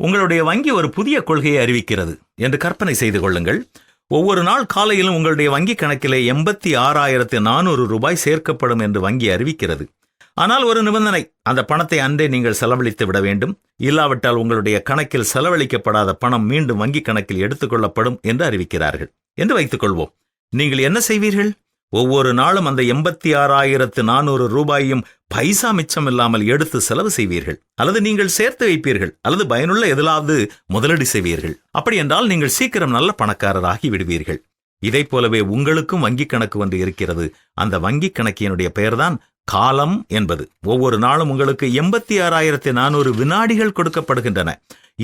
உங்களுடைய வங்கி ஒரு புதிய கொள்கையை அறிவிக்கிறது என்று கற்பனை செய்து கொள்ளுங்கள். ஒவ்வொரு நாள் காலையிலும் உங்களுடைய வங்கி கணக்கிலே 86,400 ரூபாய் சேர்க்கப்படும் என்று வங்கி அறிவிக்கிறது. ஆனால் ஒரு நிபந்தனை, அந்த பணத்தை அன்றே நீங்கள் செலவழித்து விட வேண்டும். இல்லாவிட்டால் உங்களுடைய கணக்கில் செலவழிக்கப்படாத பணம் மீண்டும் வங்கி கணக்கில் எடுத்துக்கொள்ளப்படும் என்று அறிவிக்கிறார்கள் என்று வைத்துக் கொள்வோம். நீங்கள் என்ன செய்வீர்கள்? ஒவ்வொரு நாளும் அந்த 86,400 ரூபாயையும் பைசா மிச்சமில்லாமல் எடுத்து செலவு செய்வீர்கள், அல்லது நீங்கள் சேர்த்து வைப்பீர்கள், அல்லது பயனுள்ள எதிலாவது முதலீடு செய்வீர்கள். அப்படி என்றால் நீங்கள் சீக்கிரம் நல்ல பணக்காரராகி விடுவீர்கள். இதை போலவே உங்களுக்கும் வங்கி கணக்கு ஒன்று இருக்கிறது. அந்த வங்கி கணக்கினுடைய பெயர்தான் காலம் என்பது. ஒவ்வொரு நாளும் உங்களுக்கு 86,400 வினாடிகள் கொடுக்கப்படுகின்றன.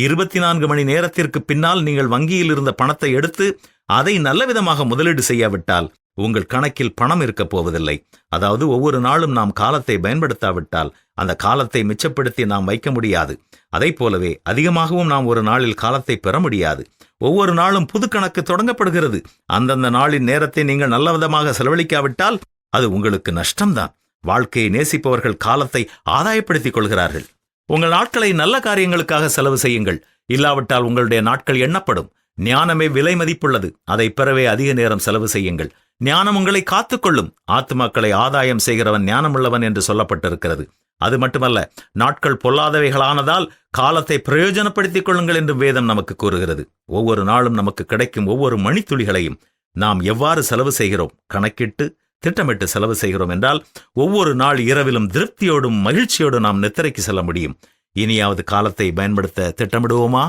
24 மணி நேரத்திற்கு பின்னால் நீங்கள் வங்கியில் இருந்த பணத்தை எடுத்து அதை நல்ல விதமாக முதலீடு செய்யாவிட்டால் உங்கள் கணக்கில் பணம் இருக்கப் போவதில்லை. அதாவது ஒவ்வொரு நாளும் நாம் காலத்தை பயன்படுத்தாவிட்டால் அந்த காலத்தை மிச்சப்படுத்தி நாம் வைக்க முடியாது. அதை போலவே அதிகமாகவும் நாம் ஒரு நாளில் காலத்தை பெற முடியாது. ஒவ்வொரு நாளும் புது கணக்கு தொடங்கப்படுகிறது. அந்தந்த நாளின் நேரத்தை நீங்கள் நல்ல விதமாக செலவழிக்காவிட்டால் அது உங்களுக்கு நஷ்டம்தான். வாழ்க்கையை நேசிப்பவர்கள் காலத்தை ஆதாயப்படுத்திக் கொள்கிறார்கள். உங்கள் நாட்களை நல்ல காரியங்களுக்காக செலவு செய்யுங்கள். இல்லாவிட்டால் உங்களுடைய நாட்கள் எண்ணப்படும். ஞானமே விலை மதிப்புள்ளது. அதை பெறவே அதிக நேரம் செலவு செய்யுங்கள். ஞானம் உங்களை காத்துக்கொள்ளும். ஆத்துமாக்களை ஆதாயம் செய்கிறவன் ஞானமுள்ளவன் என்று சொல்லப்பட்டிருக்கிறது. அது மட்டுமல்ல, நாட்கள் பொல்லாதவைகளானதால் காலத்தை பிரயோஜனப்படுத்திக் கொள்ளுங்கள் என்று வேதம் நமக்கு கூறுகிறது. ஒவ்வொரு நாளும் நமக்கு கிடைக்கும் ஒவ்வொரு மணித்துளிகளையும் நாம் எவ்வாறு செலவு செய்கிறோம், கணக்கிட்டு திட்டமிட்டு செலவு செய்கிறோம் என்றால் ஒவ்வொரு நாள் இரவிலும் திருப்தியோடும் மகிழ்ச்சியோடும் நாம் நித்திரைக்கு செல்ல முடியும். இனியாவது காலத்தை பயன்படுத்த திட்டமிடுவோமா?